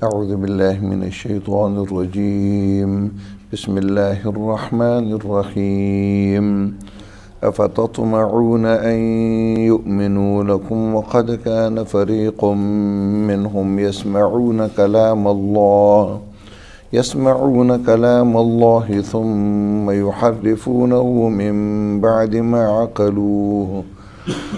اعوذ باللہ من الشیطان الرجیم بسم اللہ الرحمن الرحیم افتطمعون ان یؤمنوا لکم وقد کان فریق منهم يسمعون كلام الله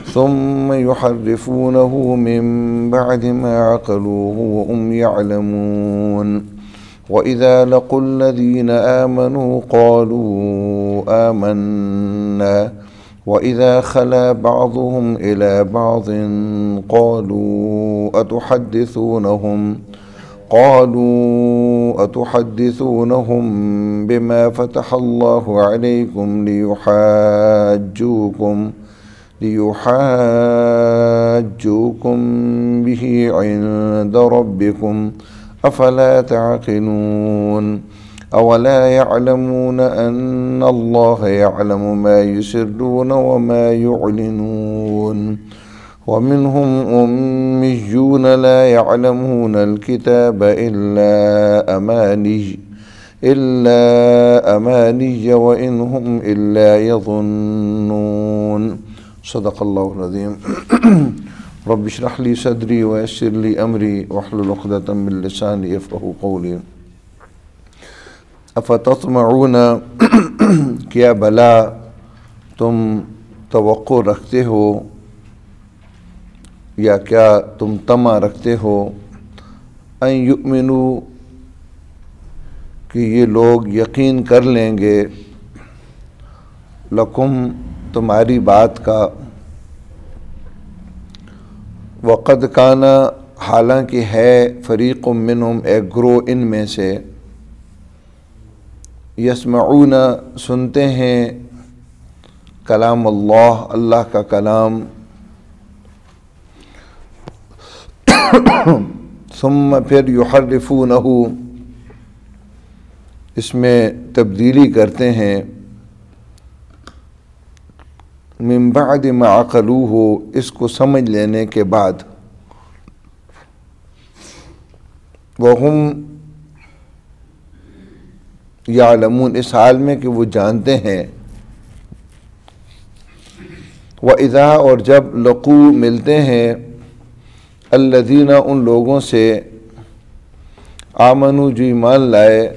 ثم يحرفونه من بعد ما عقلوه وهم يعلمون وإذا لقوا الذين آمنوا قالوا آمنا وإذا خلا بعضهم إلى بعض قالوا أتحدثونهم بما فتح الله عليكم ليحاجوكم به عند ربكم أفلا تعقلون أولا يعلمون أن الله يعلم ما يسرون وما يعلنون ومنهم أميون لا يعلمون الكتاب إلا أماني وإن هم إلا يظنون صدق الله العظيم رب اشرح لي صدري ويسر لي أمري واحلل عقدة من لساني يفقهوا قولي افتطمعون کیا بلا تم توقع رکھتے ہو یا کیا تم طمع رکھتے ہو ان یؤمنوا کہ یہ لوگ یقین کر لیں گے لکم تمہاری بات کا وقد کان حالانکہ ہے فریق منہم ایک گروہ ان میں سے یسمعون سنتے ہیں کلام اللہ اللہ کا کلام ثم پھر یحرفونہ اس میں تبدیلی کرتے ہیں من بعد ما عقلوہ اس کو سمجھ لینے کے بعد وہم یعلمون اس حال میں کہ وہ جانتے ہیں وَإِذَا اور جب لقو ملتے ہیں الذین ان لوگوں سے آمنوا جو ایمان لائے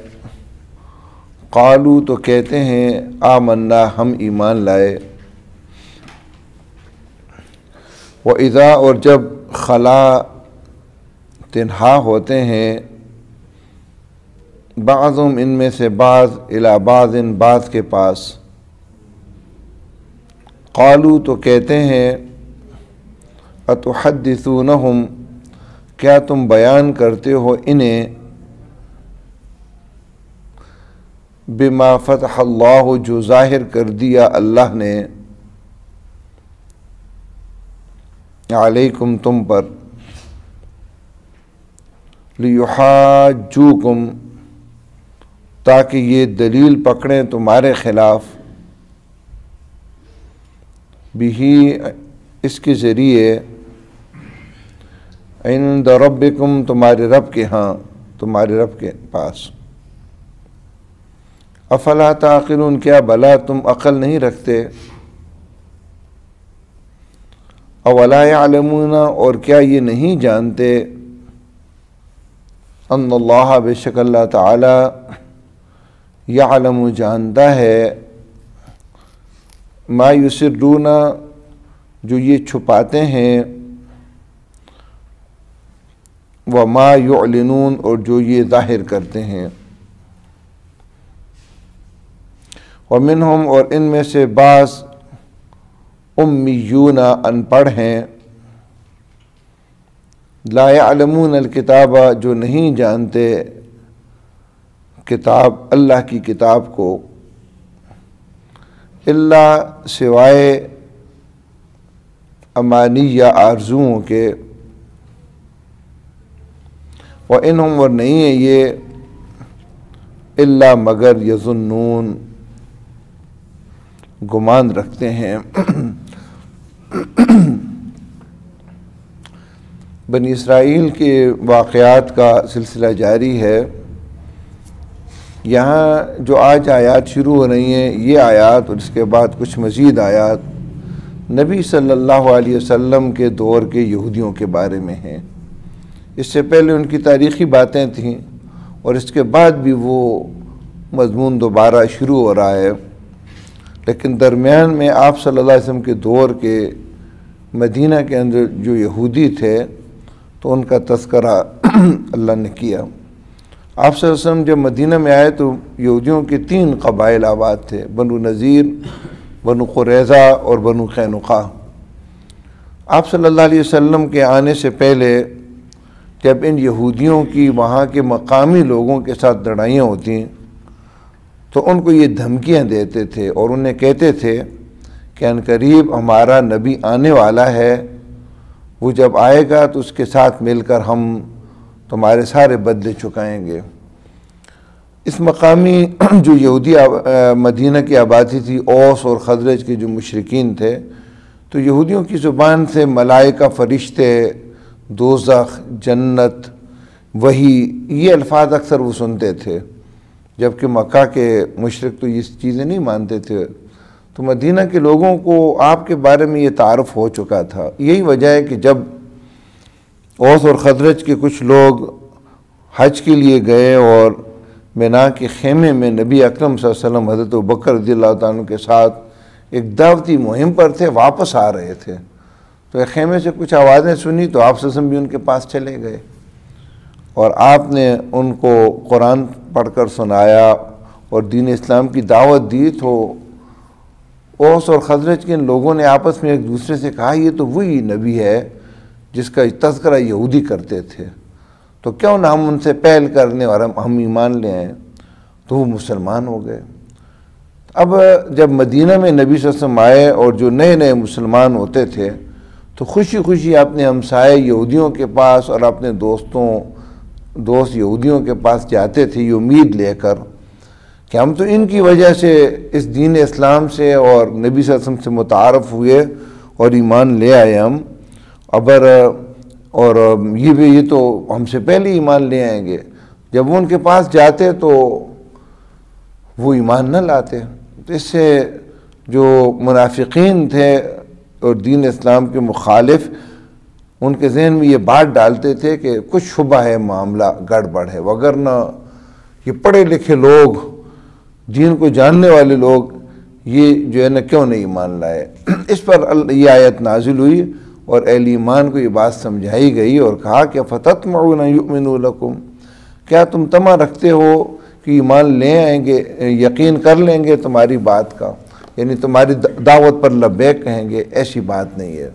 قالوا تو کہتے ہیں آمنا ہم ایمان لائے وَإِذَا اور جب خلا تنہا ہوتے ہیں بعضهم ان میں سے بعض الی بعض بعض کے پاس قالوا تو کہتے ہیں اتحدثونہم کیا تم بیان کرتے ہو انہیں بما فتح اللہ جو ظاہر کر دیا اللہ نے علیکم تم پر لیحاجوکم تاکہ یہ دلیل پکڑیں تمہارے خلاف بھی اس کے ذریعے عند ربکم تمہارے رب کے ہاں تمہارے رب کے پاس افلا تعقلون کیا بلا تم عقل نہیں رکھتے اولا یعلمون اور کیا یہ نہیں جانتے ان اللہ بے شک اللہ تعالی یعلم جانتا ہے ما یسرون جو یہ چھپاتے ہیں وما یعلنون اور جو یہ ظاہر کرتے ہیں ومنہم اور ان میں سے بعض امیون ان پڑھ ہیں لا یعلمون الکتاب جو نہیں جانتے کتاب اللہ کی کتاب کو الا سوائے امانی یا آرزوؤں کے وَإِنْهُمْ اور نہیں ہے یہ الا مگر یظنون گمان رکھتے ہیں بنی اسرائیل کے واقعات کا سلسلہ جاری ہے۔ یہاں جو آج آیات شروع ہو رہی ہیں، یہ آیات اور اس کے بعد کچھ مزید آیات نبی صلی اللہ علیہ وسلم کے دور کے یہودیوں کے بارے میں ہیں۔ اس سے پہلے ان کی تاریخی باتیں تھیں اور اس کے بعد بھی وہ مضمون دوبارہ شروع ہو رہا ہے، لیکن درمیان میں آپ صلی اللہ علیہ وسلم کے دور کے مدینہ کے اندر جو یہودی تھے تو ان کا تذکرہ اللہ نے کیا۔ آپ صلی اللہ علیہ وسلم جب مدینہ میں آئے تو یہودیوں کے 3 قبائل آباد تھے، بنو نذیر، بنو قریظہ اور بنو قینقاع۔ آپ صلی اللہ علیہ وسلم کے آنے سے پہلے جب ان یہودیوں کی وہاں کے مقامی لوگوں کے ساتھ لڑائیاں ہوتی تو ان کو یہ دھمکیاں دیتے تھے اور انہیں کہتے تھے کہ عنقریب ہمارا نبی آنے والا ہے، وہ جب آئے گا تو اس کے ساتھ مل کر ہم تمہارے سارے بدلے چکائیں گے۔ اس مقامی جو یہودی مدینہ کی آبادی تھی، اوس اور خزرج کے جو مشرکین تھے، تو یہودیوں کی زبان سے ملائکہ، فرشتے، دوزخ، جنت، وحی، یہ الفاظ اکثر وہ سنتے تھے، جبکہ مکہ کے مشرک تو یہ چیزیں نہیں مانتے تھے۔ تو مدینہ کے لوگوں کو آپ کے بارے میں یہ تعارف ہو چکا تھا۔ یہی وجہ ہے کہ جب اوس اور خزرج کے کچھ لوگ حج کے لیے گئے اور مینا کے خیمے میں نبی اکرم صلی اللہ علیہ وسلم حضرت ابوبکر رضی اللہ تعالیٰ عنہ کے ساتھ ایک دعوتی مہم پر تھے، واپس آ رہے تھے، تو ایک خیمے سے کچھ آوازیں سنی تو آپ صلی اللہ علیہ وسلم بھی ان کے پاس چلے گئے اور آپ نے ان کو قرآن پڑھ کر سنایا اور دین اسلام کی دعوت دی۔ تو اوس اور خزرج کے ان لوگوں نے آپس میں ایک دوسرے سے کہا یہ تو وہی نبی ہے جس کا تذکرہ یہودی کرتے تھے، تو کیوں نہ ہم ان سے پہل کرنے اور ہم ایمان لے آئیں، تو وہ مسلمان ہو گئے۔ اب جب مدینہ میں نبی صلی اللہ علیہ وسلم آئے اور جو نئے نئے مسلمان ہوتے تھے تو خوشی خوشی اپنے ہمسائے یہودیوں کے پاس اور اپنے دوست یہودیوں کے پاس جاتے تھے، یہ امید لے کر کہ ہم تو ان کی وجہ سے اس دین اسلام سے اور نبی صلی اللہ علیہ وسلم سے متعارف ہوئے اور ایمان لے آئے ہم، اور یہ تو ہم سے پہلے ایمان لے آئیں گے۔ جب وہ ان کے پاس جاتے تو وہ ایمان نہ لاتے، تو اس سے جو منافقین تھے اور دین اسلام کے مخالف، ان کے ذہن میں یہ بات ڈالتے تھے کہ کچھ شبہ ہے، معاملہ گڑبڑ ہے، وگرنہ یہ پڑھے لکھے لوگ، دین کو جاننے والے لوگ، یہ جو ہے نا کیوں نہیں ایمان لائے۔ اس پر یہ آیت نازل ہوئی اور اہل ایمان کو یہ بات سمجھائی گئی اور کہا کہ فَتَطْمَعُونَ يُؤْمِنُوا لَكُمْ، کیا تم طمع رکھتے ہو کہ ایمان لے آئیں گے، یقین کر لیں گے تمہاری بات کا، یعنی تمہاری دعوت پر لبیک کہیں گے؟ ایسی بات نہیں ہے۔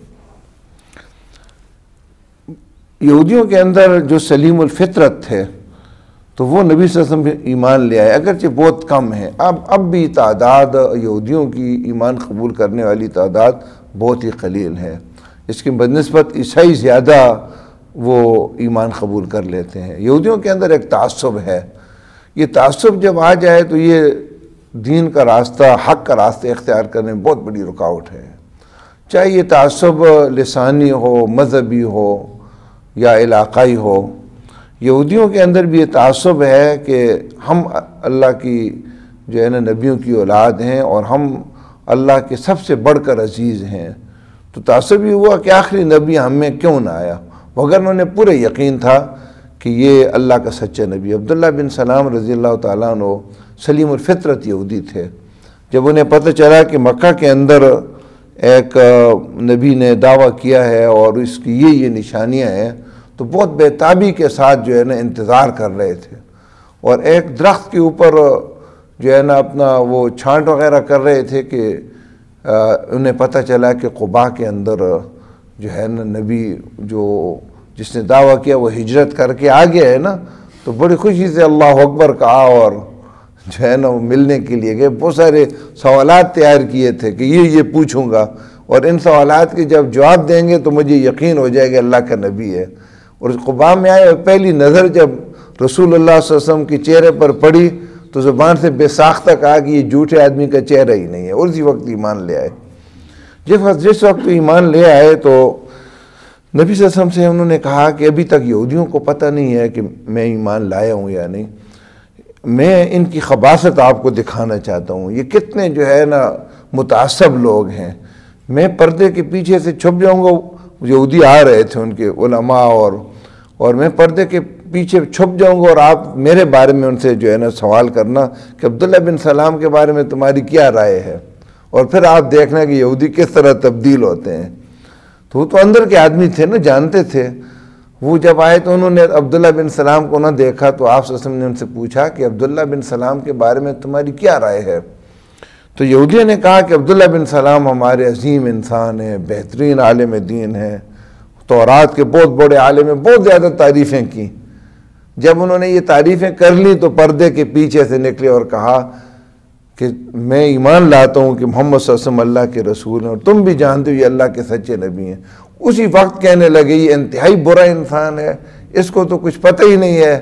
یہودیوں کے اندر جو سلیم الفطرت تھے تو وہ نبی صلی اللہ علیہ وسلم ایمان لے آئے، اگرچہ بہت کم ہے، اب بھی تعداد یہودیوں کی ایمان قبول کرنے والی تعداد بہت ہی قلیل ہے، اس کے بنسبت عیسائی زیادہ وہ ایمان قبول کر لیتے ہیں۔ یہودیوں کے اندر ایک تعصب ہے، یہ تعصب جب آ جائے تو یہ دین کا راستہ، حق کا راستہ اختیار کرنے میں بہت بڑی رکاوٹ ہے، چاہے یہ تعصب لسانی ہو، مذہبی ہو یا علاقائی ہو۔ یہودیوں کے اندر بھی یہ تعصب ہے کہ ہم اللہ کی جو ہے نا نبیوں کی اولاد ہیں اور ہم اللہ کے سب سے بڑھ کر عزیز ہیں، تو تعصب یہ ہوا کہ آخری نبی ہم میں کیوں نہ آیا، وگرنہ انہیں پورے یقین تھا کہ یہ اللہ کا سچا نبی۔ عبداللہ بن سلام رضی اللہ تعالیٰ عنہ سلیم الفطرت یہودی تھے، جب انہیں پتہ چلا کہ مکہ کے اندر ایک نبی نے دعویٰ کیا ہے اور اس کی یہ نشانیاں ہیں، تو بہت بے تابی کے ساتھ جو ہے نا انتظار کر رہے تھے، اور ایک درخت کے اوپر جو ہے نا اپنا وہ چھانٹ وغیرہ کر رہے تھے کہ انہیں پتہ چلا کہ قباء کے اندر جو ہے نا نبی جس نے دعویٰ کیا وہ ہجرت کر کے آ گیا ہے نا، تو بڑی خوشی سے اللہ اکبر کہا اور جو ہے نا وہ ملنے کے لیے گئے۔ بہت سارے سوالات تیار کیے تھے کہ یہ پوچھوں گا اور ان سوالات کے جب جواب دیں گے تو مجھے یقین ہو جائے گا اللہ کا نبی ہے۔ اور قباء میں آئے اور پہلی نظر جب رسول اللہ صلی اللہ علیہ وسلم کے چہرے پر پڑی تو زبان سے بے ساختہ کہا کہ یہ جھوٹے آدمی کا چہرہ ہی نہیں ہے، اور اسی وقت ایمان لے آئے۔ جس وقت ایمان لے آئے تو نبی صلی اللہ علیہ وسلم سے انہوں نے کہا کہ ابھی تک یہودیوں کو پتہ نہیں ہے کہ میں ایمان لایا ہوں یا نہیں، میں ان کی خباثت آپ کو دکھانا چاہتا ہوں، یہ کتنے جو ہے نا متعصب لوگ ہیں، میں پردے کے پیچھے سے چھپ جاؤں گا۔ یہودی آ رہے تھے ان کے علماء اور میں پردے کے پیچھے چھپ جاؤں گا اور آپ میرے بارے میں ان سے جو ہے نا سوال کرنا کہ عبداللہ بن سلام کے بارے میں تمہاری کیا رائے ہے، اور پھر آپ دیکھنا کہ یہودی کس طرح تبدیل ہوتے ہیں۔ تو وہ تو اندر کے آدمی تھے نا، جانتے تھے۔ وہ جب آئے تو انہوں نے عبداللہ بن سلام کو نہ دیکھا تو آپ صلی اللہ علیہ وسلم نے ان سے پوچھا کہ عبداللہ بن سلام کے بارے میں تمہاری کیا رائے ہے؟ تو یہودیوں نے کہا کہ عبداللہ بن سلام ہمارے عظیم انسان ہیں، بہترین عالم دین ہیں، تورات کے بہت بڑے عالم ہیں، بہت زیادہ تعریفیں کی۔ جب انہوں نے یہ تعریفیں کر لی تو پردے کے پیچھے سے نکلے اور کہا کہ میں ایمان لاتا ہوں کہ محمد صلی اللہ علیہ وسلم اللہ کے رسول ہیں اور تم بھی جانتے ہو یہ اللہ کے سچے نبی ہیں۔ اسی وقت کہنے لگے یہ انتہائی برا انسان ہے، اس کو تو کچھ پتہ ہی نہیں ہے۔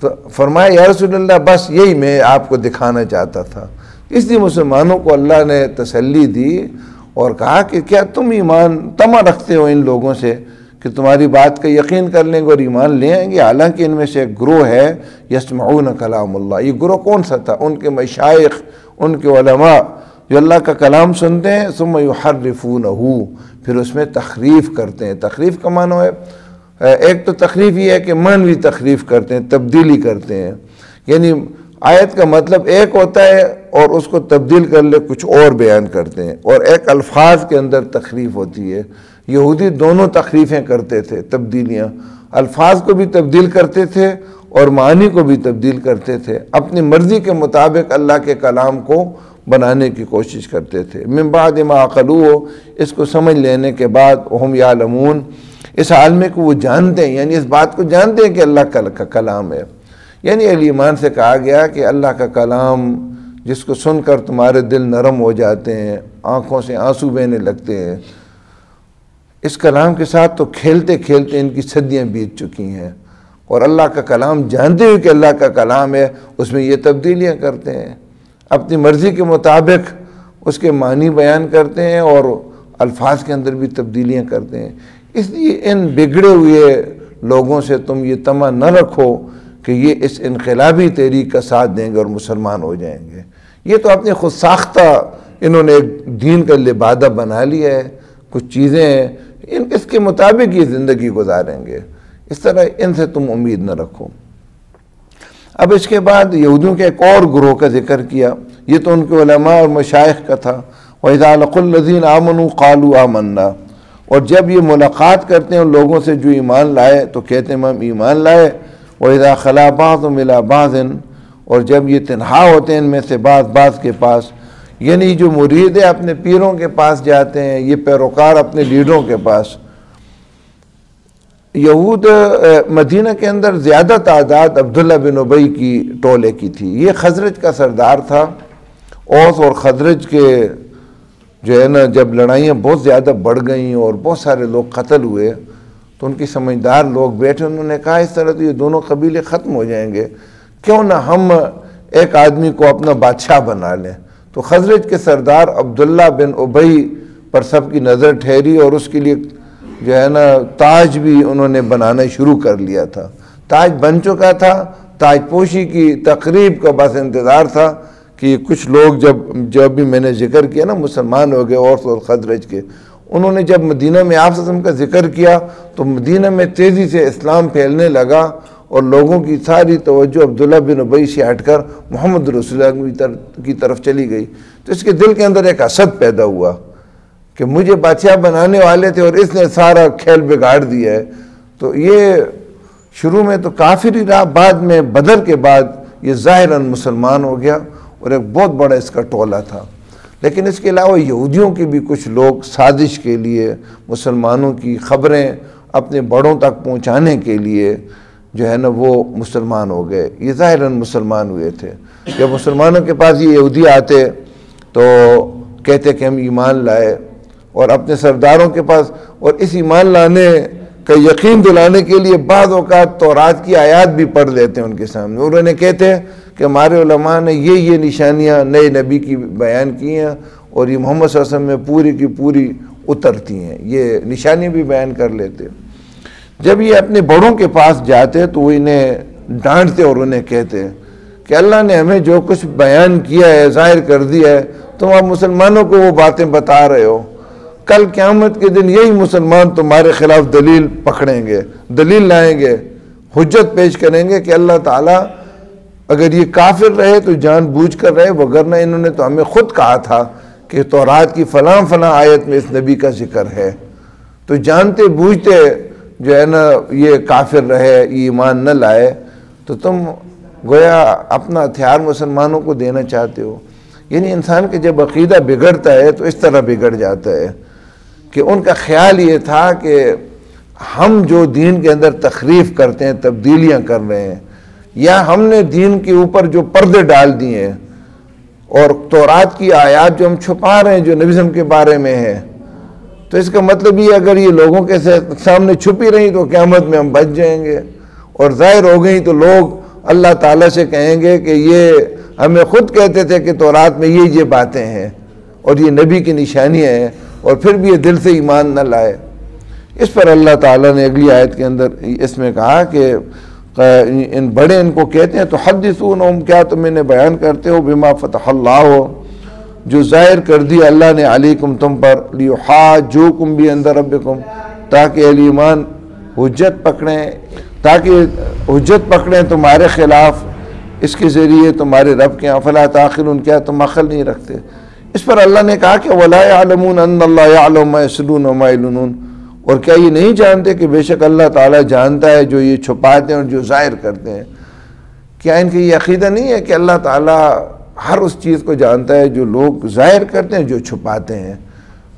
تو فرمایا یا رسول اللہ بس یہی میں آپ کو دکھانا چاہتا تھا۔ اس لیے مسلمانوں کو اللہ نے تسلی دی اور کہا کہ کیا تم ایمان طمع رکھتے ہو ان لوگوں سے کہ تمہاری بات کا یقین کر لیں گے اور ایمان لے آئیں گے؟ حالانکہ ان میں سے ایک گروہ ہے یسمعون کلام اللہ۔ یہ گروہ کون سا تھا؟ ان کے مشائخ، ان کے علماء جو اللہ کا کلام سنتے ہیں ثم یحرفونہ، پھر اس میں تخریف کرتے ہیں۔ تخریف کا معنی ہے ایک تو تخریف یہ ہے کہ معنوی تخریف کرتے ہیں، تبدیلی کرتے ہیں، یعنی آیت کا مطلب ایک ہوتا ہے اور اس کو تبدیل کر لے کچھ اور بیان کرتے ہیں، اور ایک الفاظ کے اندر تخریف ہوتی ہے۔ یہودی دونوں تخریفیں کرتے تھے، تبدیلیاں، الفاظ کو بھی تبدیل کرتے تھے اور معنی کو بھی تبدیل کرتے تھے، اپنی مرضی کے مطابق اللہ کے کلام کو بنانے کی کوشش کرتے تھے۔ من بعد ما عقلوہ، اس کو سمجھ لینے کے بعد، وہم یعلمون، اس عالم کو وہ جانتے ہیں، یعنی اس بات کو جانتے ہیں کہ اللہ کا کلام ہے۔ یعنی اہل ایمان سے کہا گیا کہ اللہ کا کلام جس کو سن کر تمہارے دل نرم ہو جاتے ہیں، آنکھوں سے آنسو بہنے لگتے ہیں، اس کلام کے ساتھ تو کھیلتے کھیلتے ان کی صدیاں بیت چکی ہیں، اور اللہ کا کلام جانتے ہوئے کہ اللہ کا کلام ہے اس میں یہ تبدیلیاں کرتے ہیں، اپنی مرضی کے مطابق اس کے معنی بیان کرتے ہیں اور الفاظ کے اندر بھی تبدیلیاں کرتے ہیں۔ اس لیے ان بگڑے ہوئے لوگوں سے تم یہ طمع نہ رکھو کہ یہ اس انقلابی تحریک کا ساتھ دیں گے اور مسلمان ہو جائیں گے۔ یہ تو اپنی خود ساختہ انہوں نے ایک دین کا لبادہ بنا لیا ہے، کچھ چیزیں ہیں، اس کے مطابق یہ زندگی گزاریں گے، اس طرح ان سے تم امید نہ رکھو۔ اب اس کے بعد یہودیوں کے ایک اور گروہ کا ذکر کیا، یہ تو ان کے علماء اور مشائخ کا تھا۔ وَإِذَا لَقُوا الَّذِينَ آمَنُوا قَالُوا آمَنَّا، اور جب یہ ملاقات کرتے ہیں ان لوگوں سے جو ایمان لائے تو کہتے ہیں ہم ایمان لائے۔ وَإِذَا خَلَا بَعْضُهُمْ إِلَىٰ بَعْضٍ، اور جب یہ تنہا ہوتے ہیں ان میں سے بعض کے پاس، یعنی جو مرید ہیں اپنے پیروں کے پاس جاتے ہیں، یہ پیروکار اپنے لیڈروں کے پاس۔ یہود مدینہ کے اندر زیادہ تعداد عبداللہ بن ابی کی ٹولے کی تھی، یہ خزرج کا سردار تھا۔ اوس اور خزرج کے جو ہے نا جب لڑائیاں بہت زیادہ بڑھ گئیں اور بہت سارے لوگ قتل ہوئے تو ان کی سمجھدار لوگ بیٹھے، انہوں نے کہا اس طرح تو یہ دونوں قبیلے ختم ہو جائیں گے، کیوں نہ ہم ایک آدمی کو اپنا بادشاہ بنا لیں۔ تو خزرج کے سردار عبداللہ بن ابی پر سب کی نظر ٹھہری اور اس کے لیے جو ہے نا تاج بھی انہوں نے بنانا شروع کر لیا تھا۔ تاج بن چکا تھا، تاج پوشی کی تقریب کا بس انتظار تھا کہ کچھ لوگ جب بھی میں نے ذکر کیا نا مسلمان ہو گئے اوس اور خزرج کے، انہوں نے جب مدینہ میں آپ صلی اللہ علیہ وسلم کا ذکر کیا تو مدینہ میں تیزی سے اسلام پھیلنے لگا اور لوگوں کی ساری توجہ عبداللہ بن ابی سے ہٹ کر محمد رسول اللہ کی طرف چلی گئی۔ تو اس کے دل کے اندر ایک حسد پیدا ہوا کہ مجھے بادشاہ بنانے والے تھے اور اس نے سارا کھیل بگاڑ دیا ہے۔ تو یہ شروع میں تو کافر ہی رہا، بعد میں بدر کے بعد یہ ظاہراً مسلمان ہو گیا اور ایک بہت بڑا اس کا ٹولہ تھا۔ لیکن اس کے علاوہ یہودیوں کے بھی کچھ لوگ سازش کے لیے مسلمانوں کی خبریں اپنے بڑوں تک پہنچانے کے لیے جو ہے نا وہ مسلمان ہو گئے، یہ ظاہراً مسلمان ہوئے تھے۔ جب مسلمانوں کے پاس یہ یہودی آتے تو کہتے کہ ہم ایمان لائے، اور اپنے سرداروں کے پاس، اور اس ایمان لانے کا یقین دلانے کے لیے بعض اوقات تورات کی آیات بھی پڑھ لیتے ہیں ان کے سامنے، اور انہیں کہتے ہیں کہ ہمارے علماء نے یہ نشانیاں نئے نبی کی بیان کی ہیں اور یہ محمد صلی اللہ علیہ وسلم میں پوری کی پوری اترتی ہیں، یہ نشانی بھی بیان کر لیتے۔ جب یہ اپنے بڑوں کے پاس جاتے تو وہ انہیں ڈانٹتے اور انہیں کہتے کہ اللہ نے ہمیں جو کچھ بیان کیا ہے، ظاہر کر دیا ہے، تم اب مسلمانوں کو وہ باتیں بتا رہے ہو، کل قیامت کے دن یہی مسلمان تمہارے خلاف دلیل پکڑیں گے، دلیل لائیں گے، حجت پیش کریں گے کہ اللہ تعالیٰ اگر یہ کافر رہے تو جان بوجھ کر رہے، وگرنہ انہوں نے تو ہمیں خود کہا تھا کہ تورات کی فلاں فلاں آیت میں اس نبی کا ذکر ہے، تو جانتے بوجھتے جو ہے نا یہ کافر رہے، یہ ایمان نہ لائے، تو تم گویا اپنا ہتھیار مسلمانوں کو دینا چاہتے ہو۔ یعنی انسان کے جب عقیدہ بگڑتا ہے تو اس طرح بگڑ جاتا ہے کہ ان کا خیال یہ تھا کہ ہم جو دین کے اندر تخریف کرتے ہیں، تبدیلیاں کر رہے ہیں، یا ہم نے دین کے اوپر جو پردے ڈال دیے ہیں اور تورات کی آیات جو ہم چھپا رہے ہیں جو نبی صلی اللہ علیہ وسلم کے بارے میں ہے، تو اس کا مطلب یہ اگر یہ لوگوں کے سامنے چھپی رہی تو قیامت میں ہم بچ جائیں گے، اور ظاہر ہو گئی تو لوگ اللہ تعالیٰ سے کہیں گے کہ یہ ہمیں خود کہتے تھے کہ تورات میں یہ باتیں ہیں اور یہ نبی کی نشانیاں ہیں، اور پھر بھی یہ دل سے ایمان نہ لائے۔ اس پر اللہ تعالیٰ نے اگلی آیت کے اندر اس میں کہا کہ ان بڑے ان کو کہتے ہیں تو حدثونہم، کیا تم انہیں بیان کرتے ہو، بما فتح اللہ ہو، جو ظاہر کر دی اللہ نے علیکم تم پر، لیحاجوکم بھی عند ربکم، تاکہ اہل ایمان حجت پکڑیں تمہارے خلاف، اس کے ذریعے تمہارے رب کے افلا تعقلون، کیا تم عقل نہیں رکھتے؟ اس پر اللہ نے کہا کہ وَلَا يَعْلَمُونَ أَنَّ اللَّهَ يَعْلَمُ مَا يَسْرُونَ وَمَا يُعْلِنُونَ، اور کیا یہ نہیں جانتے کہ بے شک اللہ تعالیٰ جانتا ہے جو یہ چھپاتے ہیں اور جو ظاہر کرتے ہیں؟ کیا ان کی یہ عقیدہ نہیں ہے کہ اللہ تعالیٰ ہر اس چیز کو جانتا ہے جو لوگ ظاہر کرتے ہیں، جو چھپاتے ہیں؟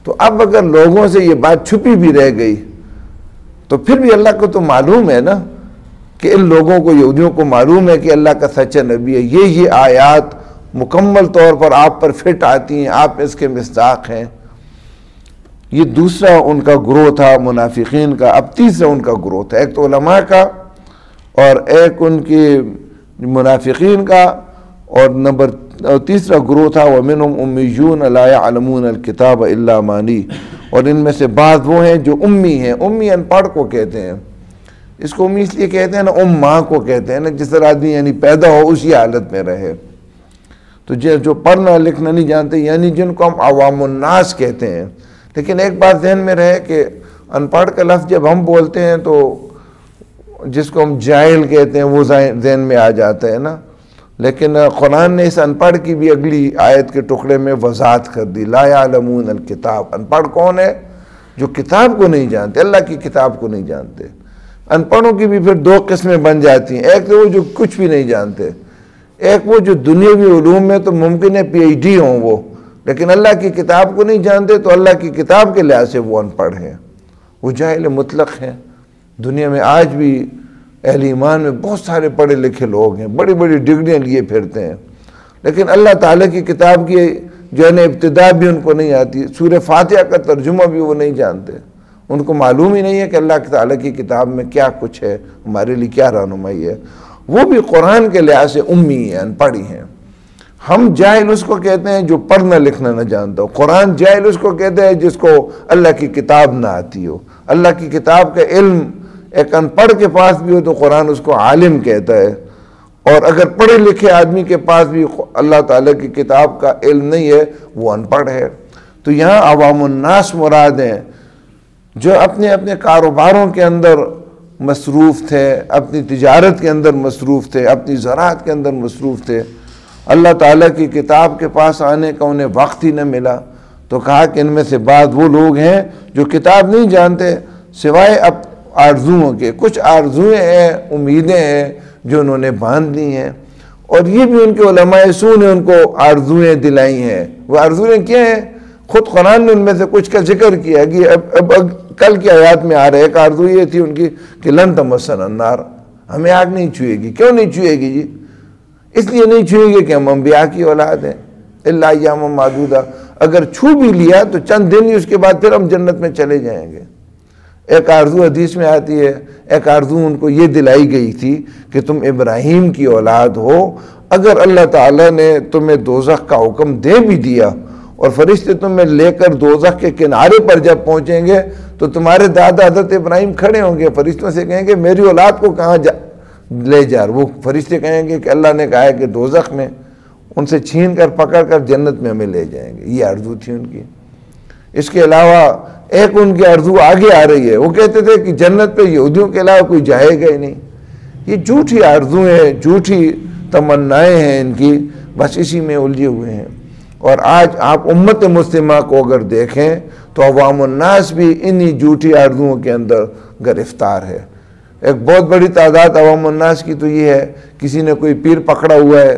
تو اب اگر لوگوں سے یہ بات چھپی بھی رہ گئی تو پھر بھی اللہ کو تو معلوم ہے نا کہ ان لوگوں کو، یہودیوں کو معلوم ہے کہ اللہ کا سچا نبی ہے، یہ آیات مکمل طور پر آپ پر فٹ آتی ہیں، آپ اس کے مصداق ہیں۔ یہ دوسرا ان کا گروہ تھا منافقین کا۔ اب تیسرا ان کا گروہ تھا، ایک تو علماء کا اور ایک ان کی منافقین کا، اور تیسرا گروہ تھا وَمِنْهُمْ أُمِّيُّونَ لَا يَعْلَمُونَ الْكِتَابَ إِلَّا أَمَانِيَّ، اور ان میں سے بعض وہ ہیں جو امی ہیں۔ امی ان پڑھ کو کہتے ہیں، اس کو امی اس لیے کہتے ہیں نا، ماں کو کہتے ہیں نا، جس طرح آدمی یعنی پیدا ہو اسی حالت میں رہے، تو جو پڑھنا لکھنا نہیں جانتے، یعنی جن کو ہم عوام الناس کہتے ہیں۔ لیکن ایک بات ذہن میں رہے کہ ان پڑھ کا لفظ جب ہم بولتے ہیں تو جس کو ہم جاہل کہتے ہیں وہ ذہن میں آ جاتا ہے نا، لیکن قرآن نے اس ان پڑھ کی بھی اگلی آیت کے ٹکڑے میں وضاحت کر دی، لا یعلمون الکتاب۔ ان پڑھ کون ہے؟ جو کتاب کو نہیں جانتے، اللہ کی کتاب کو نہیں جانتے۔ ان پڑھوں کی بھی پھر دو قسمیں بن جاتی ہیں، ایک تو وہ جو کچھ بھی نہیں جانتے، ایک وہ جو دنیاوی علوم میں تو ممکن ہے پی ایچ ڈی ہوں وہ، لیکن اللہ کی کتاب کو نہیں جانتے، تو اللہ کی کتاب کے لحاظ سے وہ ان پڑھ ہیں، وہ جاہل مطلق ہیں۔ دنیا میں آج بھی اہل ایمان میں بہت سارے پڑھے لکھے لوگ ہیں، بڑی بڑی ڈگریاں لیے پھرتے ہیں، لیکن اللہ تعالیٰ کی کتاب کی جو ہے نا ابتدا بھی ان کو نہیں آتی، سورہ فاتحہ کا ترجمہ بھی وہ نہیں جانتے، ان کو معلوم ہی نہیں ہے کہ اللہ تعالیٰ کی کتاب میں کیا کچھ ہے، ہمارے لیے کیا رہنمائی ہے۔ وہ بھی قرآن کے لحاظ سے امی ہیں، ان پڑھی ہیں۔ ہم جاہل اس کو کہتے ہیں جو پڑھنا لکھنا نہ جانتا ہو، قرآن جاہل اس کو کہتے ہیں جس کو اللہ کی کتاب نہ آتی ہو۔ اللہ کی کتاب کا علم ایک ان پڑھ کے پاس بھی ہو تو قرآن اس کو عالم کہتا ہے، اور اگر پڑھے لکھے آدمی کے پاس بھی اللہ تعالیٰ کی کتاب کا علم نہیں ہے وہ ان پڑھ ہے۔ تو یہاں عوام الناس مراد ہیں جو اپنے اپنے کاروباروں کے اندر مصروف تھے، اپنی تجارت کے اندر مصروف تھے، اپنی زراعت کے اندر مصروف تھے، اللہ تعالیٰ کی کتاب کے پاس آنے کا انہیں وقت ہی نہ ملا، تو کہا کہ ان میں سے بعض وہ لوگ ہیں جو کتاب نہیں جانتے سوائے اب آرزوؤں کے، کچھ آرزویں ہیں، امیدیں ہیں جو انہوں نے باندھ لی ہیں، اور یہ بھی ان کے علماء سو نے ان کو آرزویں دلائی ہیں۔ وہ آرزویں کیا ہیں؟ خود قرآن نے ان میں سے کچھ کا ذکر کیا کہ اب کل کی آیات میں آ رہے، ایک آرزو یہ تھی ان کی کہ لن تمسنا النار، ہمیں آگ نہیں چھوئے گی۔ کیوں نہیں چھوئے گی جی؟ اس لیے نہیں چھوئے گی کہ ہم انبیاء کی اولاد ہیں، الا ایام معدودہ، اگر چھو بھی لیا تو چند دن ہی، اس کے بعد پھر ہم جنت میں چلے جائیں گے۔ ایک آرزو حدیث میں آتی ہے، ایک آرزو ان کو یہ دلائی گئی تھی کہ تم ابراہیم کی اولاد ہو، اگر اللہ تعالیٰ نے تمہیں دوزخ کا حکم دے بھی دیا اور فرشتے تمہیں لے کر دوزخ کے کنارے پر جب پہنچیں گے تو تمہارے دادا حضرت ابراہیم کھڑے ہوں گے، فرشتوں سے کہیں گے میری اولاد کو کہاں لے جا، وہ فرشتے کہیں گے کہ اللہ نے کہا ہے کہ دوزخ میں، ان سے چھین کر پکڑ کر جنت میں ہمیں لے جائیں گے۔ یہ آرزو تھی ان کی۔ اس کے علاوہ ایک ان کی آرزو آگے آ رہی ہے، وہ کہتے تھے کہ جنت پہ یہودیوں کے علاوہ کوئی جائے گا ہی نہیں۔ یہ جھوٹی آرزویں، جھوٹی تمنائیں ہیں ان کی، بس اسی میں الجھے ہوئے ہیں۔ اور آج آپ امت مسلمہ کو اگر دیکھیں تو عوام الناس بھی انہی جھوٹی آرزوؤں کے اندر گرفتار ہے۔ ایک بہت بڑی تعداد عوام الناس کی تو یہ ہے، کسی نے کوئی پیر پکڑا ہوا ہے،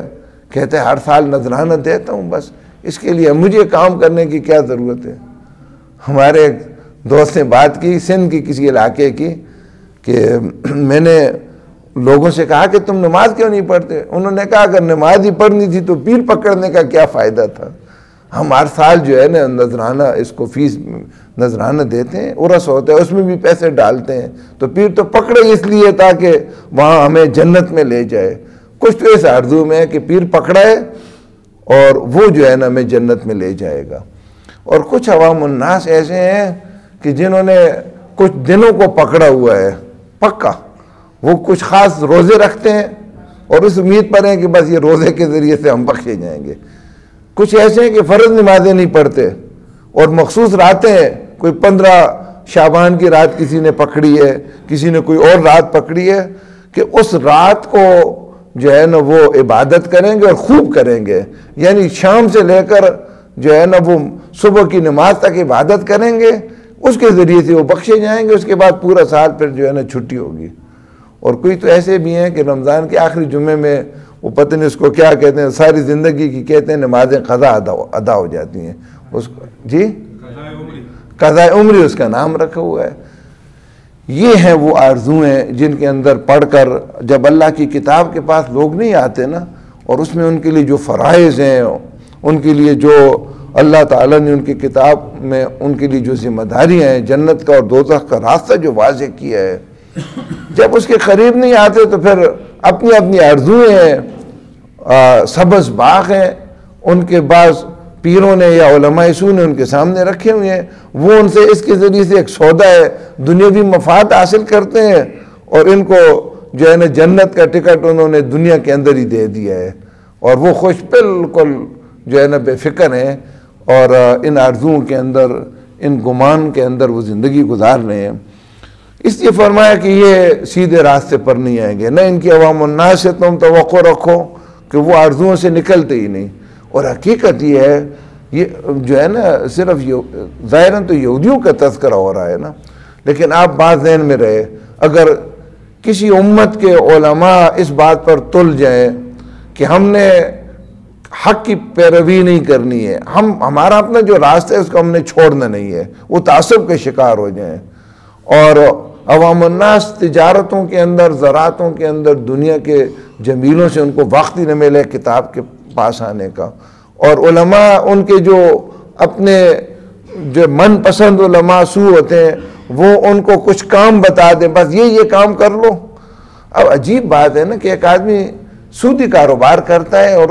کہتے ہیں ہر سال نذرانہ دیتا ہوں، بس اس کے لیے مجھے کام کرنے کی کیا ضرورت ہے۔ ہمارے ایک دوست نے بات کی سندھ کی کسی علاقے کی کہ میں نے لوگوں سے کہا کہ تم نماز کیوں نہیں پڑھتے؟ انہوں نے کہا اگر نماز ہی پڑھنی تھی تو پیر پکڑنے کا کیا فائدہ تھا۔ ہم ہر سال جو ہے نا نذرانہ، اس کو فیس نذرانہ دیتے ہیں، عرس ہوتا ہے اس میں بھی پیسے ڈالتے ہیں، تو پیر تو پکڑے اس لیے تاکہ وہاں ہمیں جنت میں لے جائے۔ کچھ تو اس آرزو میں ہے کہ پیر پکڑا ہے اور وہ جو ہے نا ہمیں جنت میں لے جائے گا۔ اور کچھ عوام الناس ایسے ہیں کہ جنہوں نے کچھ دنوں کو پکڑا ہوا ہے پکا، وہ کچھ خاص روزے رکھتے ہیں اور اس امید پر ہیں کہ بس یہ روزے کے ذریعے سے ہم بخشے جائیں گے۔ کچھ ایسے ہیں کہ فرض نمازیں نہیں پڑھتے اور مخصوص راتیں ہیں، کوئی 15 شعبان کی رات کسی نے پکڑی ہے، کسی نے کوئی اور رات پکڑی ہے کہ اس رات کو جو ہے نا وہ عبادت کریں گے اور خوب کریں گے، یعنی شام سے لے کر جو ہے نا وہ صبح کی نماز تک عبادت کریں گے، اس کے ذریعے سے وہ بخشے جائیں گے، اس کے بعد پورا سال پھر جو ہے نا چھٹی ہوگی۔ اور کوئی تو ایسے بھی ہیں کہ رمضان کے آخری جمعے میں وہ پتہ نہیں اس کو کیا کہتے ہیں، ساری زندگی کی کہتے ہیں نمازیں قضا ادا ہو جاتی ہیں، اس کو جی قضاء عمری اس کا نام رکھا ہوا ہے۔ یہ ہیں وہ آرزویں جن کے اندر پڑھ کر جب اللہ کی کتاب کے پاس لوگ نہیں آتے نا، اور اس میں ان کے لیے جو فرائض ہیں، ان کے لیے جو اللہ تعالیٰ نے ان کی کتاب میں ان کے لیے جو ذمہ داریاں ہیں، جنت کا اور دوزخ کا راستہ جو واضح کیا ہے، جب اس کے قریب نہیں آتے تو پھر اپنی اپنی آرزویں ہیں، سبز باغ ہیں، ان کے بعض پیروں نے یا علماء سو نے ان کے سامنے رکھے ہوئے ہیں، وہ ان سے اس کے ذریعے سے ایک سودا ہے، دنیاوی مفاد حاصل کرتے ہیں، اور ان کو جو ہے نا جنت کا ٹکٹ انہوں نے دنیا کے اندر ہی دے دیا ہے، اور وہ خوش بالکل جو ہے نا بے فکر ہیں، اور ان آرزوؤں کے اندر، ان گمان کے اندر وہ زندگی گزار رہے ہیں۔ اس لیے فرمایا کہ یہ سیدھے راستے پر نہیں آئیں گے، نہ ان کی عوام الناس سے تم توقع رکھو کہ وہ آرزوؤں سے نکلتے ہی نہیں۔ اور حقیقت یہ ہے، یہ جو ہے نا صرف ظاہراً تو یہودیوں کا تذکرہ ہو رہا ہے نا، لیکن آپ بات ذہن میں رہے، اگر کسی امت کے علماء اس بات پر تل جائیں کہ ہم نے حق کی پیروی نہیں کرنی ہے، ہمارا اپنا جو راستہ ہے اس کو ہم نے چھوڑنا نہیں ہے، وہ تعصب کے شکار ہو جائیں، اور عوام الناس تجارتوں کے اندر، زراعتوں کے اندر دنیا کے جمیلوں سے ان کو وقت ہی نہ ملے کتاب کے پاس آنے کا، اور علماء ان کے جو اپنے جو من پسند علماء سو ہوتے ہیں وہ ان کو کچھ کام بتا دیں، بس یہ کام کر لو۔ اب عجیب بات ہے نا کہ ایک آدمی سودی کاروبار کرتا ہے اور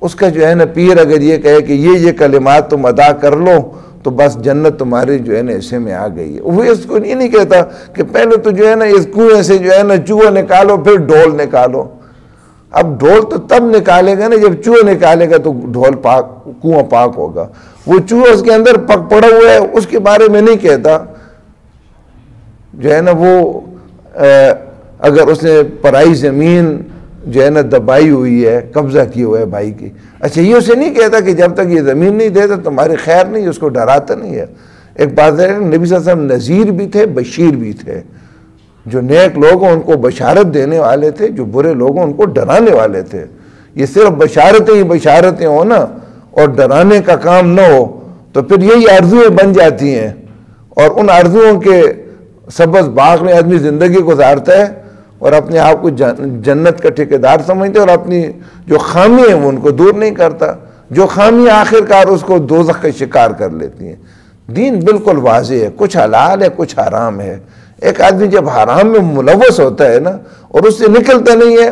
اس کا جو ہے نا پیر اگر یہ کہے کہ یہ کلمات تم ادا کر لو تو بس جنت تمہاری جو ہے نا حصے میں آ گئی ہے، وہ اس کو یہ نہیں کہتا کہ پہلے تو جو ہے نا اس کنویں سے جو ہے نا چوہا نکالو پھر ڈھول نکالو۔ اب ڈھول تو تب نکالے گا نا جب چوہا نکالے گا تو ڈھول پاک، کنواں پاک ہوگا۔ وہ چوہا اس کے اندر پڑا ہوا ہے اس کے بارے میں نہیں کہتا، جو ہے نا وہ اگر اس نے پرائی زمین جو ہے نا دبائی ہوئی ہے، قبضہ کیا ہوا ہے بھائی کی، اچھا یہ اسے نہیں کہتا کہ جب تک یہ زمین نہیں دیتا تمہاری خیر نہیں، اس کو ڈراتا نہیں ہے۔ ایک بات ہے نبی صلی اللہ علیہ وسلم نذیر بھی تھے، بشیر بھی تھے، جو نیک لوگ ہیں ان کو بشارت دینے والے تھے، جو برے لوگ ہیں ان کو ڈرانے والے تھے۔ یہ صرف بشارتیں ہو نا اور ڈرانے کا کام نہ ہو تو پھر یہی آرزویں بن جاتی ہیں، اور ان آرزوؤں کے سبز باغ میں آدمی زندگی گزارتا ہے اور اپنے آپ کو جنت کا ٹھیکیدار سمجھتے اور اپنی جو خامی ہیں وہ ان کو دور نہیں کرتا، جو خامی آخرکار اس کو دوزخ کا شکار کر لیتی ہیں۔ دین بالکل واضح ہے، کچھ حلال ہے کچھ حرام ہے۔ ایک آدمی جب حرام میں ملوث ہوتا ہے نا اور اس سے نکلتا نہیں ہے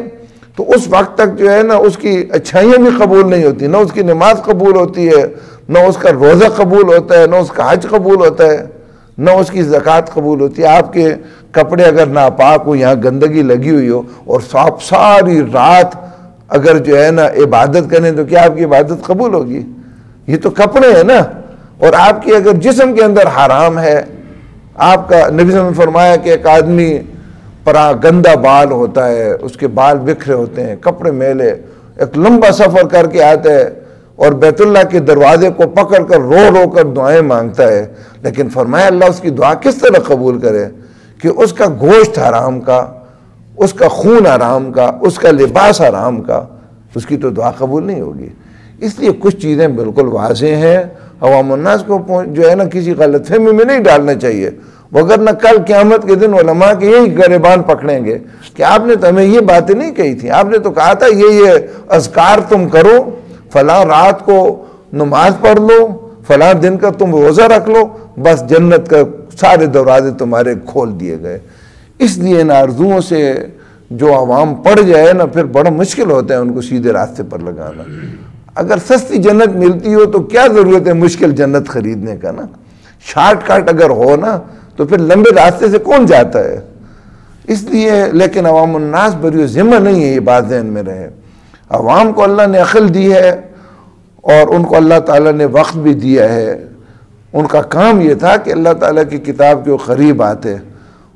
تو اس وقت تک جو ہے نا اس کی اچھائیاں بھی قبول نہیں ہوتی، نہ اس کی نماز قبول ہوتی ہے، نہ اس کا روزہ قبول ہوتا ہے، نہ اس کا حج قبول ہوتا ہے، نہ اس کی زکوٰۃ قبول ہوتی ہے۔ آپ کے کپڑے اگر ناپاک ہو، یہاں گندگی لگی ہوئی ہو، اور آپ ساری رات اگر جو ہے نا عبادت کریں تو کیا آپ کی عبادت قبول ہوگی؟ یہ تو کپڑے ہیں نا۔ اور آپ کی اگر جسم کے اندر حرام ہے، آپ کا نبی صلی اللہ علیہ وسلم نے فرمایا کہ ایک آدمی پر گندا بال ہوتا ہے، اس کے بال بکھرے ہوتے ہیں، کپڑے میلے، ایک لمبا سفر کر کے آتا ہے اور بیت اللہ کے دروازے کو پکڑ کر رو رو کر دعائیں مانگتا ہے، لیکن فرمایا اللہ اس کی دعا کس طرح قبول کرے کہ اس کا گوشت حرام کا، اس کا خون حرام کا، اس کا لباس حرام کا، اس کی تو دعا قبول نہیں ہوگی۔ اس لیے کچھ چیزیں بالکل واضح ہیں، عوام الناس کو جو ہے نا کسی غلط فہمی میں نہیں ڈالنا چاہیے، وگرنہ کل قیامت کے دن علماء کے یہی گریبان پکڑیں گے کہ آپ نے تو ہمیں یہ باتیں نہیں کہی تھی، آپ نے تو کہا تھا یہ اذکار تم کرو، فلاں رات کو نماز پڑھ لو، فلاں دن کا تم روزہ رکھ لو، بس جنت کا سارے دروازے تمہارے کھول دیے گئے۔ اس لیے ان آرزوؤں سے جو عوام پڑ جائے نا پھر بڑا مشکل ہوتا ہے ان کو سیدھے راستے پر لگانا۔ اگر سستی جنت ملتی ہو تو کیا ضرورت ہے مشکل جنت خریدنے کا نا؟ شارٹ کٹ اگر ہو نا تو پھر لمبے راستے سے کون جاتا ہے؟ اس لیے لیکن عوام الناس بری ذمہ نہیں ہے، یہ بات ذہن میں رہے۔ عوام کو اللہ نے عقل دی ہے اور ان کو اللہ تعالیٰ نے وقت بھی دیا ہے، ان کا کام یہ تھا کہ اللہ تعالیٰ کی کتاب کے وہ قریب آتے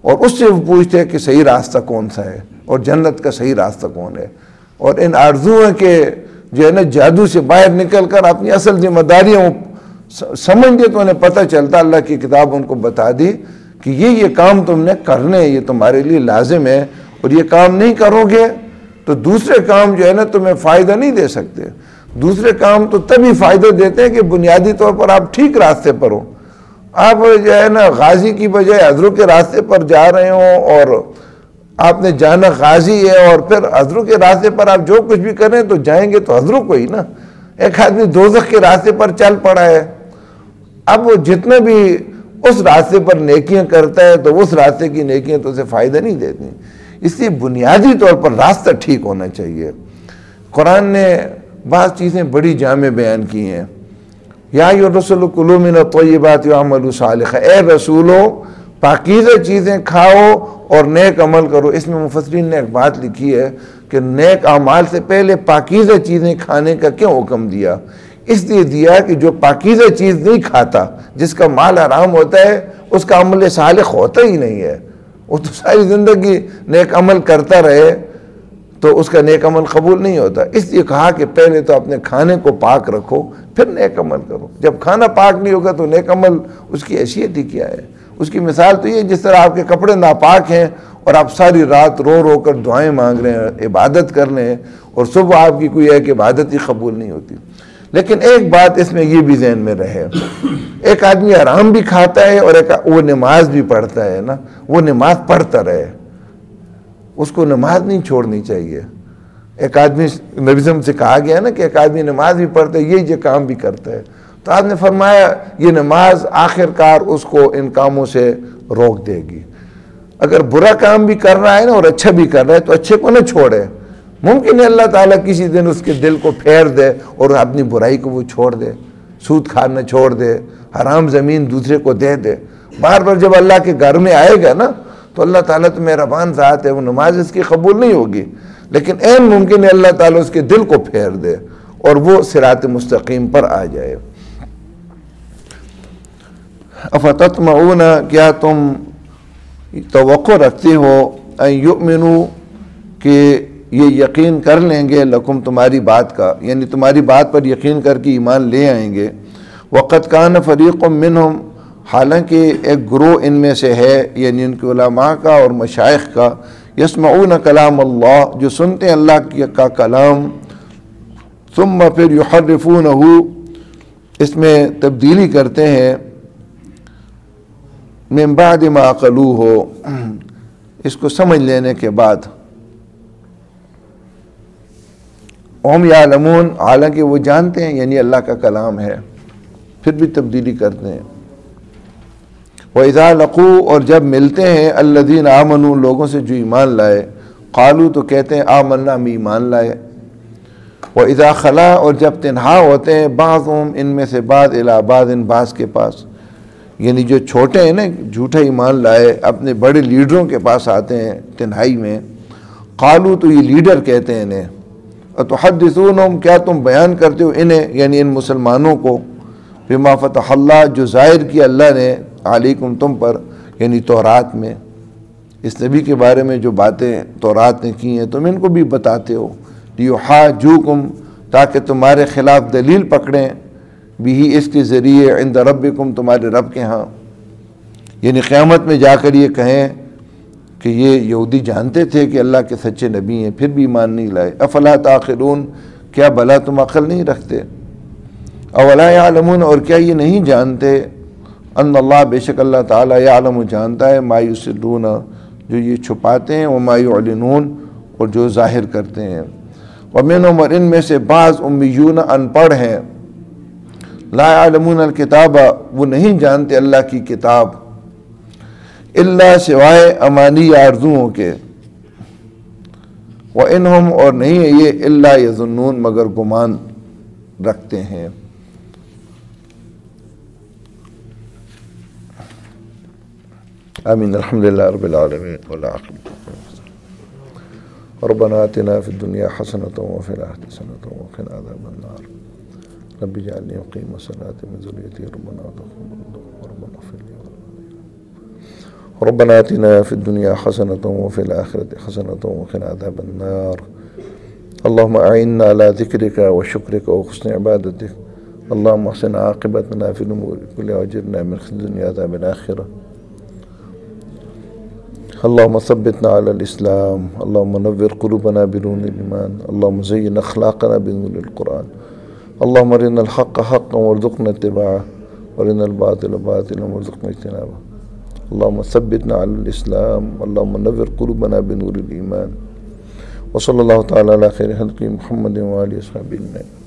اور اس سے وہ پوچھتے کہ صحیح راستہ کون سا ہے اور جنت کا صحیح راستہ کون ہے، اور ان آرزوؤں کے جو ہے نا جادو سے باہر نکل کر اپنی اصل ذمہ داریاں سمجھتے تو انہیں پتہ چلتا، اللہ کی کتاب ان کو بتا دی کہ یہ کام تم نے کرنے، یہ تمہارے لیے لازم ہے، اور یہ کام نہیں کرو گے تو دوسرے کام جو ہے نا تمہیں فائدہ نہیں دے سکتے۔ دوسرے کام تو تبھی فائدہ دیتے ہیں کہ بنیادی طور پر آپ ٹھیک راستے پر ہو۔ آپ جو ہے نا غازی کی بجائے حضروں کے راستے پر جا رہے ہوں، اور آپ نے جانا غازی ہے اور پھر حضروں کے راستے پر آپ جو کچھ بھی کریں تو جائیں گے تو حضروں کو ہی نا۔ ایک آدمی دوزخ کے راستے پر چل پڑا ہے، اب وہ جتنا بھی اس راستے پر نیکیاں کرتا ہے تو اس راستے کی نیکیاں تو اسے فائدہ نہیں دیتی۔ اس لیے بنیادی طور پر راستہ ٹھیک ہونا چاہیے۔ قرآن نے بعض چیزیں بڑی جامع بیان کی ہیں۔ یا ایھا الرسول کلوا من الطیبات واعملوا صالحا، اے رسولو پاکیزہ چیزیں کھاؤ اور نیک عمل کرو۔ اس میں مفسرین نے ایک بات لکھی ہے کہ نیک اعمال سے پہلے پاکیزہ چیزیں کھانے کا کیوں حکم دیا؟ اس لیے دیا کہ جو پاکیزہ چیز نہیں کھاتا، جس کا مال حرام ہوتا ہے، اس کا عمل صالح ہوتا ہی نہیں ہے۔ وہ تو ساری زندگی نیک عمل کرتا رہے تو اس کا نیک عمل قبول نہیں ہوتا۔ اس لیے کہا کہ پہلے تو اپنے کھانے کو پاک رکھو پھر نیک عمل کرو۔ جب کھانا پاک نہیں ہوگا تو نیک عمل اس کی حیثیت ہی کیا ہے؟ اس کی مثال تو یہ جس طرح آپ کے کپڑے ناپاک ہیں اور آپ ساری رات رو رو کر دعائیں مانگ رہے ہیں، عبادت کر رہے ہیں، اور صبح آپ کی کوئی ہے کہ عبادت ہی قبول نہیں ہوتی۔ لیکن ایک بات اس میں یہ بھی ذہن میں رہے، ایک آدمی حرام بھی کھاتا ہے اور وہ نماز بھی پڑھتا ہے نا، وہ نماز پڑھتا رہے، اس کو نماز نہیں چھوڑنی چاہیے۔ ایک آدمی نبی صلی اللہ علیہ وسلم سے کہا گیا نا کہ ایک آدمی نماز بھی پڑھتا ہے، یہ کام بھی کرتا ہے، تو آپ نے فرمایا یہ نماز آخر کار اس کو ان کاموں سے روک دے گی۔ اگر برا کام بھی کر رہا ہے نا اور اچھا بھی کر رہا ہے تو اچھے کو نہ چھوڑے، ممکن ہے اللہ تعالیٰ کسی دن اس کے دل کو پھیر دے اور اپنی برائی کو وہ چھوڑ دے، سود کھانا چھوڑ دے، حرام زمین دوسرے کو دے دے۔ بار بار جب اللہ کے گھر میں آئے گا نا تو اللہ تعالیٰ تو مہربان ذات ہے، وہ نماز اس کی قبول نہیں ہوگی، لیکن عین ممکن ہے اللہ تعالیٰ اس کے دل کو پھیر دے اور وہ صراط مستقیم پر آ جائے۔ افتطمعون، کیا تم توقع رکھتے ہو ان یؤمنوا کہ یہ یقین کر لیں گے لکم تمہاری بات کا، یعنی تمہاری بات پر یقین کر کے ایمان لے آئیں گے۔ وقد کان فریق منہم، حالانکہ ایک گروہ ان میں سے ہے، یعنی ان کے علماء کا اور مشائخ کا، یسمعون کلام اللہ، جو سنتے ہیں اللہ کا کلام، ثم پھر یحرفونہ، اس میں تبدیلی کرتے ہیں، من بعد ما عقلوہ، اس کو سمجھ لینے کے بعد، ہم یعلمون، حالانکہ وہ جانتے ہیں یعنی اللہ کا کلام ہے، پھر بھی تبدیلی کرتے ہیں۔ وَإِذَا لَقُوا، اور جب ملتے ہیں الَّذِينَ آمَنُوا، لوگوں سے جو ایمان لائے، قالوا تو کہتے ہیں آمنا، ہم ایمان لائے، وَإِذَا خَلَا اور جب تنہا ہوتے ہیں بعضهم ان میں سے بعض الی بعض بعض کے پاس، یعنی جو چھوٹے ہیں نا جھوٹا ایمان لائے اپنے بڑے لیڈروں کے پاس آتے ہیں تنہائی میں، قالو تو یہ لیڈر کہتے ہیں انہیں، اتحدثونہم کیا تم بیان کرتے ہو انہیں یعنی ان مسلمانوں کو، بما فتح اللہ جو ظاہر کیا اللہ نے علیکم تم پر یعنی تورات میں، اس نبی کے بارے میں جو باتیں تورات نے کی ہیں تم ان کو بھی بتاتے ہو، لیحاجوکم تاکہ تمہارے خلاف دلیل پکڑیں، بھی اس کے ذریعے عند ربکم تمہارے رب کے ہاں، یعنی قیامت میں جا کر یہ کہیں کہ یہ یہودی جانتے تھے کہ اللہ کے سچے نبی ہیں پھر بھی ایمان نہیں لائے، افلا تعقلون کیا بھلا تم عقل نہیں رکھتے، اولا یعلمون اور کیا یہ نہیں جانتے، ان اللہ بے شک اللہ تعالیٰ یعلم جانتا ہے ما یسرون جو یہ چھپاتے ہیں، وما یعلنون اور جو ظاہر کرتے ہیں، ومنہم اور ان میں سے بعض امیون ان پڑھ ہیں، لا یعلمون الکتاب وہ نہیں جانتے اللہ کی کتاب، الا سوائے امانی آرزوؤں کے، وانہم اور نہیں ہے یہ الا یظنون مگر گمان رکھتے ہیں۔ آمین الحمدللہ رب العالمین والعاقبۃ ربنا آتنا فی الدنیا حسنۃ وفی الآخرۃ حسنۃ وقنا عذاب النار رب اجعلنی مقیم الصلاۃ من ذریتی ربنا اغفر لی ربنا آتنا فی الدنیا حسنۃ وفی الآخرۃ حسنۃ وقنا عذاب النار اللهم اعنا على ذکرک وشکرک وحسن عبادتک اللهم احسن عاقبتنا فی الامور كلها واجرنا من خزي الدنيا وعذاب الآخرة اللهم ثبتنا على الإسلام اللهم نور قلوبنا بنور الإيمان اللهم زين أخلاقنا بنور القرآن اللهم ارنا الحق حقا وارزقنا اتباعه وارنا الباطل باطلا وارزقنا اجتنابه اللهم ثبتنا على الإسلام اللهم نور قلوبنا بنور الإيمان وصلى الله تعالى على خير خلقه محمد وآله وصحبه أجمعين۔